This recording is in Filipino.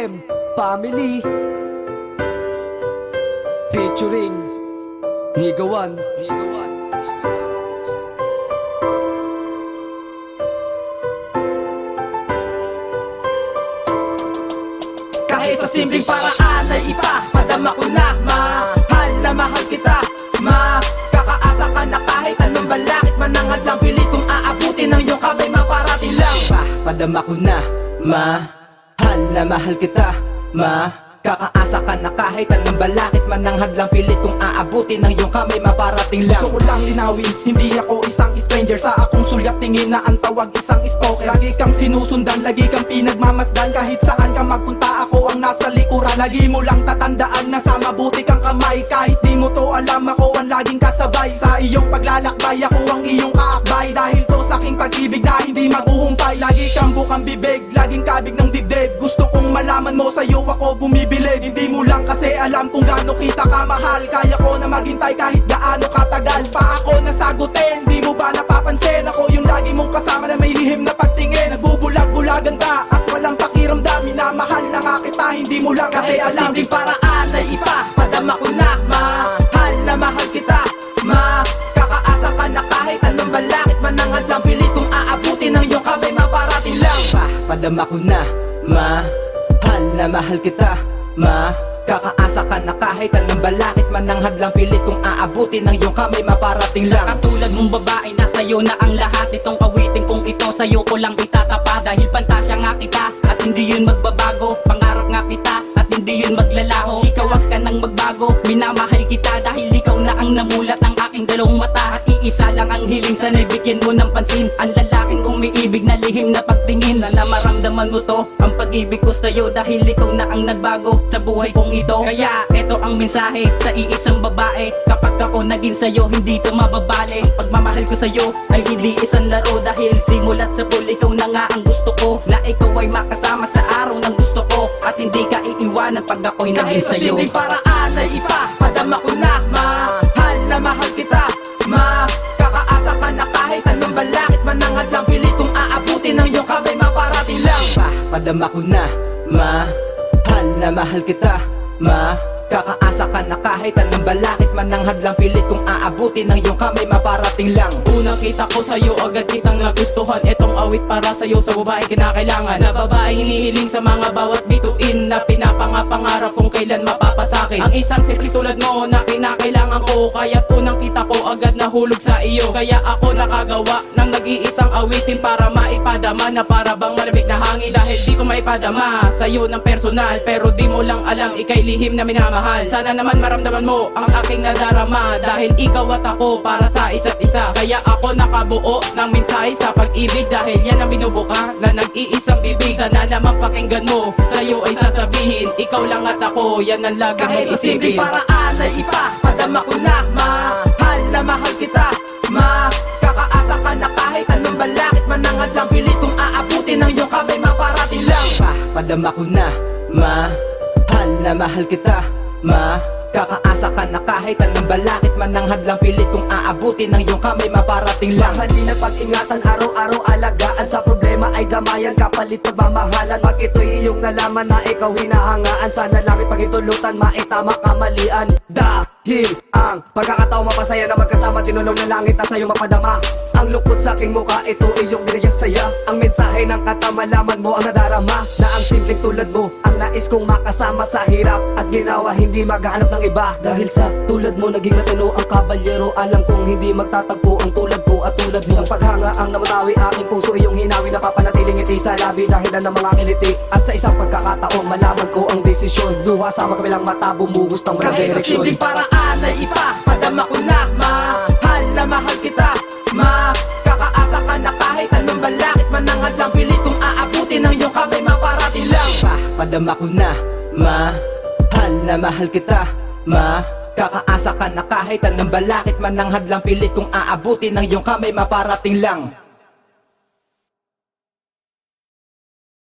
M Family featuring Higawan. Kahit sa simpleng paraan ay ipapadama ko na mahal na mahal kita. Makakaasa ka na kahit anong balakid man ang hadlang pilit kung aabutin ng iyong kamay maparating lang. Padama ko na mahal na mahal kita. Makakaasa ka na kahit anong balakid man ang hadlang pilit kung aabutin ng iyong kamay maparating lang. Gusto ko lang linawin, hindi ako isang stranger. Sa akong sulyap tingin na ang tawag isang stalker. Lagi kang sinusundan, lagi kang pinagmamasdan. Kahit saan ka magpunta ako ang nasa likuran. Lagi mo lang tatandaan na sa mabuti kang kamay. Kahit di mo to alam, ako ang laging kasabay. Sa iyong paglalakbay, ako ang iyong kaakbay. Dahil to sa aking pag-ibig na hindi mag-uumpay. Lagi kang bukang bibig, laging kabig ng dibdib. Gusto kong malaman mo, sa'yo ako bumibilib. Hindi mo lang kasi alam kung gaano kita kamahal. Kaya ko na maghintay kahit gaano katagal pa ako nasagutin. Di mo ba napapansin, ako yung lagi mong kasama na may lihim na pagtingin. Nagbubulag-bulagan ka at walang pakiramdam. Minamahal na nga kita, hindi mo lang kasi Kahit sa alam. simpleng paraan ay ipapadama ko na mahal na mahal kita. Makakaasa ka na kahit anong balakid man ang hadlang pilit kung aabutin ng iyong kamay maparating lang. Padama ko na mahal na mahal kita. Makakaasa ka na kahit anong balakid man ang hadlang pilit kung aabutin ng iyong kamay maparating lang. Katulad mong babae, nasa'yo na ang lahat. Itong awitin kong ito, sa'yo ko lang itatapa. Dahil pantasya nga kita, at hindi yun magbabago. Pangarap nga kita, at hindi yun maglalaho. Ikaw wag ka nang magbago, minamahal kita. Dahil ikaw na ang namulat ng aking dalawang mata. At iisa lang ang hiling, sana'y bigyan mo ng pansin. Ang lalaking umiibig na lihim na pagtingin. Na maramdaman mo to, ang pag-ibig ko sa'yo. Dahil ikaw na ang nagbago sa buhay kong ito. Kaya eto ang mensahe sa iisang babae. Kapag ako naging sa'yo, hindi to mababali. Ang pagmamahal ko sa'yo ay hindi isang laro. Dahil simulat sa pool, ikaw na nga ang gusto ko. Na ikaw ay makasama sa araw ng gusto ko. At hindi ka iiwanan pag ako'y naging Kahit sa sa'yo. simpleng paraan ay ipapadama ko na mahal kita. Makakaasa ka na kahit anong balakid man ang hadlang pilit kung aabutin ng iyong kamay maparating lang. Padama ko na mahal kita. Makakaasa ka na kahit anong balakid man ang hadlang pilit kung aabutin ng iyong kamay maparating lang. Unang kita ko sa'yo, agad kitang nagustuhan. Etong awit para sa'yo, sa babae kinakailangan. Na babae hinihiling sa mga bawat bituin. Na pinapangarap kung kailan mapapasakin. Ang isang simple tulad mo na kinakailangan ko. Kaya't unang kita ko agad nahulog sa iyo. Kaya ako nakagawa ng nag-iisang awitin para maipadama. Na para bang malamig na hangin. Dahil di ko maipadama sa'yo ng personal. Pero di mo lang alam, ika'y lihim na minamahal. Sana naman maramdaman mo ang aking nadarama. Dahil ikaw at ako para sa isa't isa. Kaya ako nakabuo ng mensahe sa pag-ibig. Dahil yan ang binubuka na nag-iisang bibig. Sana naman pakinggan mo, sa'yo ay sasabihin. Ikaw lang at ako, yan ang lagi Kahit mong sa simpleng isipin. paraan ay ipapadama ko na mahal kita. Makakaasa ka na kahit anong balakid man ang hadlang pilit kung aabutin ng iyong kamay maparating lang. Padama ko na mahal kita. Makakaasa ka na kahit anong balakid man ang hadlang pilit kung aabutin ng iyong kamay maparating lang. Mahalin at pag-ingatan, araw-araw alagaan. Sa problema ay damayan, kapalit pagmamahalan. Pag ito'y iyong nalaman na ikaw hinahangaan, sana lang ipagitulutan, maitama kamalian. Dahil ang pagkakataong mapasaya na magkasama, tinulong ng langit na sa'yo mapadama. Ang lukot sa aking mukha, ito iyong binigyang saya. Ang mensahe ng kata, malaman mo ang nadarama. Na ang simpleng tulad mo, ang nais kong makasama sa hirap at ginawa, hindi maghahanap ng iba. Dahil sa tulad mo, naging matino ang kabalyero. Alam kong hindi magtatagpo ang tulad ko at tulad mo. Isang paghanga ang namatawi, aking puso iyong hinawi. Napapanatiling ngiti sa labi dahilan ng mga kiliti. At sa isang pagkakataon, malaman ko ang desisyon. Luha sa magkabilang mata, bumuhos ng walang Kahit sa direksyon. simpleng paraan ay ipapadama ko na mahal kita. Makakaasa ka na kahit anong balakid man ang hadlang pilit kung aabutin ng iyong kamay maparating lang. Padama ko na mahal kita. Makakaasa ka na kahit anong balakid man ang hadlang pilit kung aabutin ng iyong kamay maparating lang.